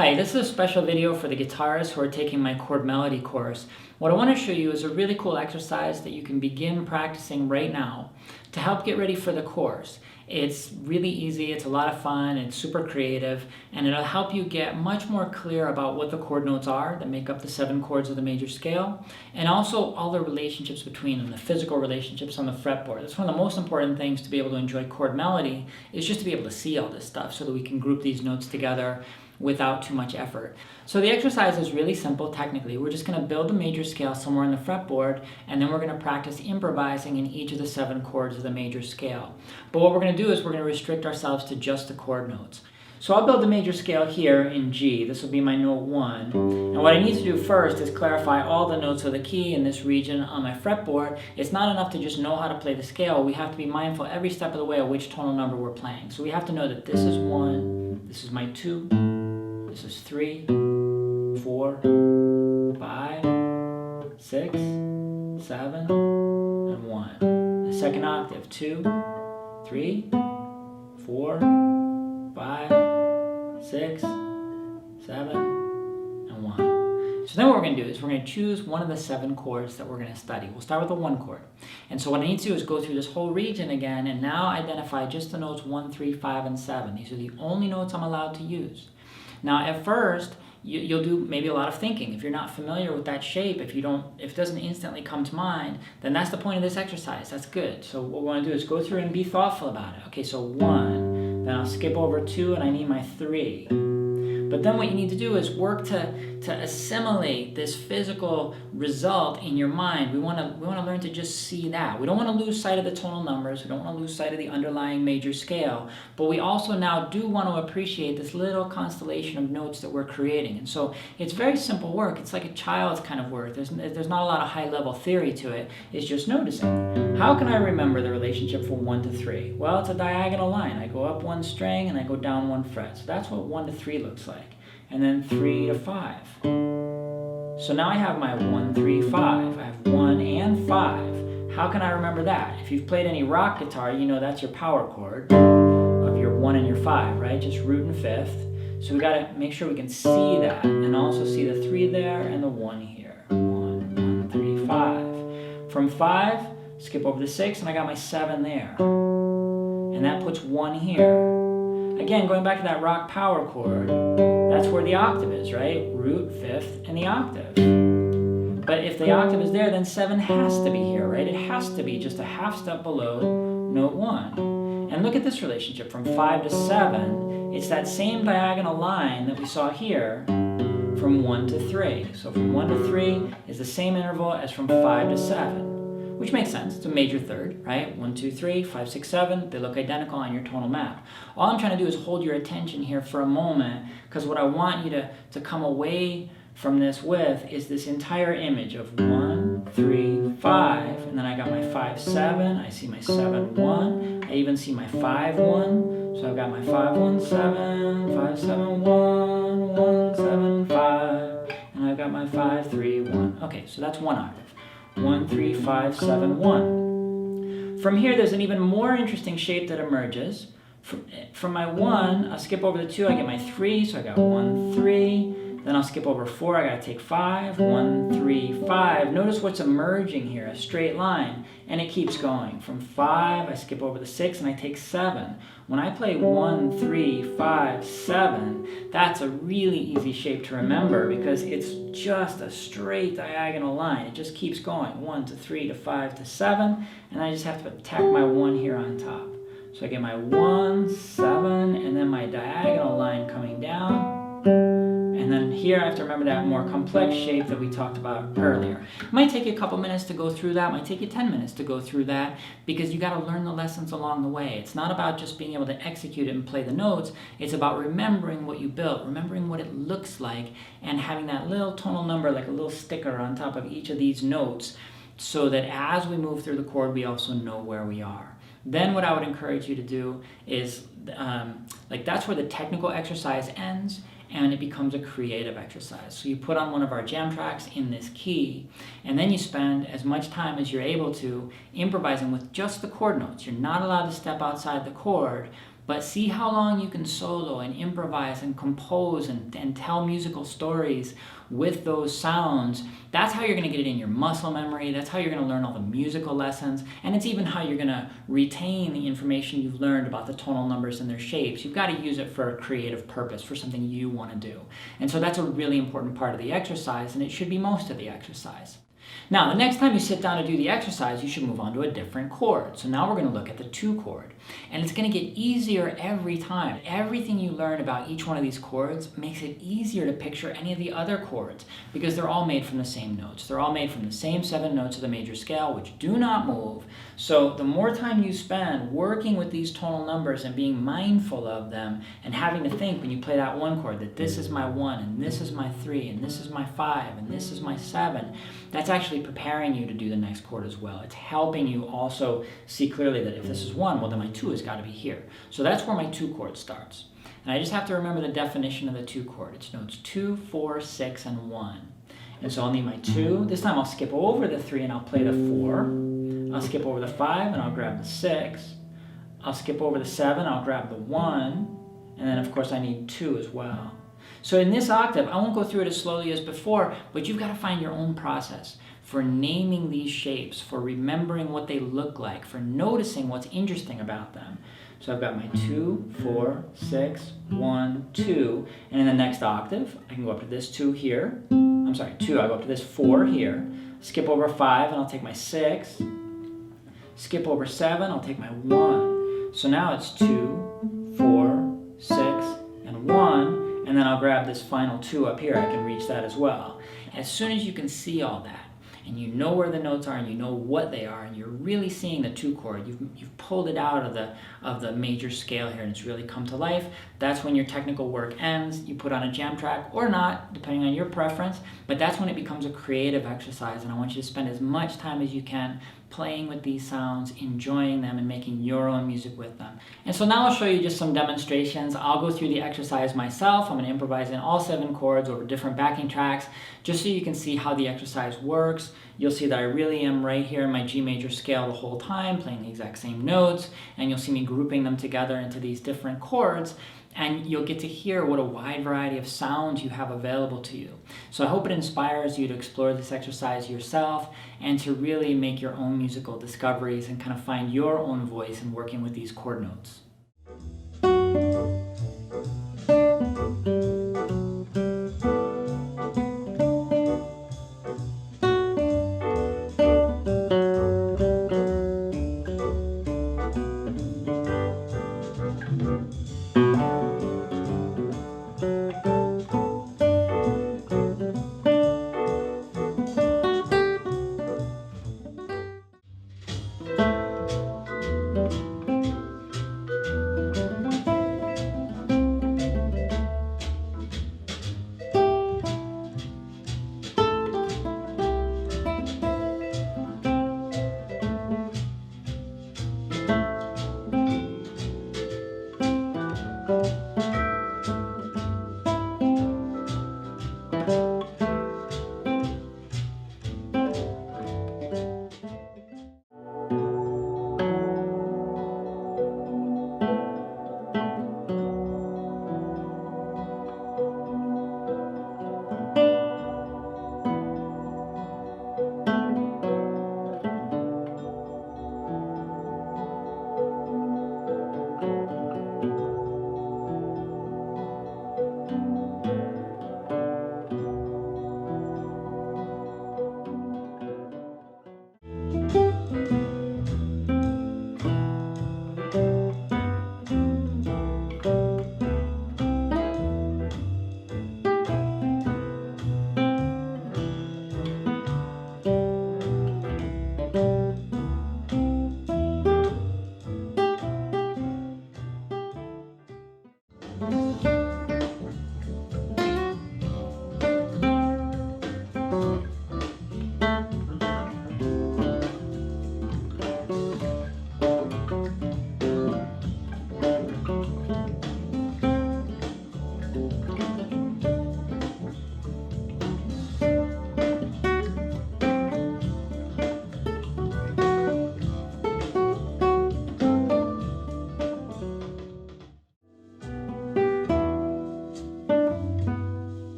Hi, this is a special video for the guitarists who are taking my Chord Melody course. What I want to show you is a really cool exercise that you can begin practicing right now to help get ready for the course. It's really easy, it's a lot of fun, it's super creative, and it'll help you get much more clear about what the chord notes are that make up the 7 chords of the major scale, and also all the relationships between them, the physical relationships on the fretboard. That's one of the most important things to be able to enjoy chord melody, is just to be able to see all this stuff so that we can group these notes together without too much effort. So the exercise is really simple technically. We're just going to build the major scale somewhere on the fretboard, and then we're going to practice improvising in each of the 7 chords of the major scale. But what we're going to do is we're going to restrict ourselves to just the chord notes. So I'll build the major scale here in G. This will be my note 1. And what I need to do first is clarify all the notes of the key in this region on my fretboard. It's not enough to just know how to play the scale. We have to be mindful every step of the way of which tonal number we're playing. So we have to know that this is 1, this is my 2, this is 3, 4, 5, 6, 7, and 1. The second octave, 2, 3, 4, 5, 6, 7, and 1. So then what we're going to do is we're going to choose one of the 7 chords that we're going to study. We'll start with the 1 chord. And so what I need to do is go through this whole region again and now identify just the notes 1, 3, 5, and 7. These are the only notes I'm allowed to use. Now at first, you'll do maybe a lot of thinking. If you're not familiar with that shape, if it doesn't instantly come to mind, then that's the point of this exercise. That's good. So what we want to do is go through and be thoughtful about it. Okay, so 1, then I'll skip over 2 and I need my 3. But then what you need to do is work to assimilate this physical result in your mind. We want to learn to just see that. We don't want to lose sight of the tonal numbers. We don't want to lose sight of the underlying major scale. But we also now do want to appreciate this little constellation of notes that we're creating. And so it's very simple work. It's like a child's kind of work. There's not a lot of high-level theory to it. It's just noticing. How can I remember the relationship from 1 to 3? Well, it's a diagonal line. I go up 1 string and I go down 1 fret. So that's what 1 to 3 looks like. And then 3 to 5. So now I have my 1, 3, 5. I have 1 and 5. How can I remember that? If you've played any rock guitar, you know that's your power chord of your 1 and your 5, right? Just root and fifth. So we got to make sure we can see that and also see the 3 there and the 1 here. 1, 1, 3, 5. From 5, skip over the 6, and I got my 7 there. And that puts 1 here. Again, going back to that rock power chord, that's where the octave is, right? Root, fifth, and the octave. But if the octave is there, then 7 has to be here, right? It has to be just a half step below note 1. And look at this relationship. From 5 to 7, it's that same diagonal line that we saw here from 1 to 3. So from 1 to 3 is the same interval as from 5 to 7. Which makes sense. It's a major third, right? 1, 2, 3, 5, 6, 7. They look identical on your tonal map. All I'm trying to do is hold your attention here for a moment, because what I want you to come away from this with is this entire image of 1, 3, 5, and then I got my 5, 7. I see my 7, 1. I even see my 5, 1. So I've got my 5, 1, 7, 5, 7, 1, 1, 7, 5, and I've got my 5, 3, 1. Okay, so that's 1 octave. 1, 3, 5, 7, 1. From here, there's an even more interesting shape that emerges. From my 1, I'll skip over the 2, I get my 3, so I got 1, 3. Then I'll skip over 4, I gotta take 5, 1, 3, 5. Notice what's emerging here, a straight line, and it keeps going. From 5, I skip over the 6, and I take 7. When I play 1, 3, 5, 7, that's a really easy shape to remember because it's just a straight diagonal line. It just keeps going, 1 to 3 to 5 to 7, and I just have to tack my 1 here on top. So I get my 1, 7, and then my diagonal line coming down. And then here I have to remember that more complex shape that we talked about earlier. It might take you a couple minutes to go through that. It might take you 10 minutes to go through that because you got to learn the lessons along the way. It's not about just being able to execute it and play the notes. It's about remembering what you built, remembering what it looks like, and having that little tonal number, like a little sticker on top of each of these notes, so that as we move through the chord, we also know where we are. Then what I would encourage you to do is, that's where the technical exercise ends, and it becomes a creative exercise. So you put on one of our jam tracks in this key, and then you spend as much time as you're able to improvising with just the chord notes. You're not allowed to step outside the chord, but see how long you can solo and improvise and compose and tell musical stories with those sounds. That's how you're going to get it in your muscle memory. That's how you're going to learn all the musical lessons. And it's even how you're going to retain the information you've learned about the tonal numbers and their shapes. You've got to use it for a creative purpose, for something you want to do. And so that's a really important part of the exercise, and it should be most of the exercise. Now, the next time you sit down to do the exercise, you should move on to a different chord. So now we're going to look at the 2 chord. And it's going to get easier every time. Everything you learn about each one of these chords makes it easier to picture any of the other chords because they're all made from the same notes. They're all made from the same 7 notes of the major scale, which do not move. So the more time you spend working with these tonal numbers and being mindful of them and having to think when you play that 1 chord that this is my 1 and this is my 3 and this is my 5 and this is my 7, that's actually preparing you to do the next chord as well. It's helping you also see clearly that if this is 1, well then my 2 has got to be here. So that's where my 2 chord starts. And I just have to remember the definition of the 2 chord. It's notes 2, 4, 6, and 1. And so I'll need my 2. This time I'll skip over the 3 and I'll play the 4. I'll skip over the 5 and I'll grab the 6. I'll skip over the 7, I'll grab the 1. And then of course I need 2 as well. So in this octave, I won't go through it as slowly as before, but you've got to find your own process for naming these shapes, for remembering what they look like, for noticing what's interesting about them. So I've got my 2, 4, 6, 1, 2, and in the next octave, I can go up to this 2 here. I'm sorry, 2, I'll go up to this 4 here. Skip over 5, and I'll take my 6. Skip over 7, I'll take my 1. So now it's 2, 4, 6, and 1. And then I'll grab this final 2 up here. I can reach that as well. As soon as you can see all that, and you know where the notes are, and you know what they are, and you're really seeing the 2 chord, you've pulled it out of the major scale here, and it's really come to life. That's when your technical work ends. You put on a jam track or not, depending on your preference, but that's when it becomes a creative exercise, and I want you to spend as much time as you can playing with these sounds, enjoying them, and making your own music with them. And so now I'll show you just some demonstrations. I'll go through the exercise myself. I'm going to improvise in all 7 chords over different backing tracks, just so you can see how the exercise works. You'll see that I really am right here in my G major scale the whole time, playing the exact same notes, and you'll see me grouping them together into these different chords. And you'll get to hear what a wide variety of sounds you have available to you. So I hope it inspires you to explore this exercise yourself and to really make your own musical discoveries and kind of find your own voice in working with these chord notes.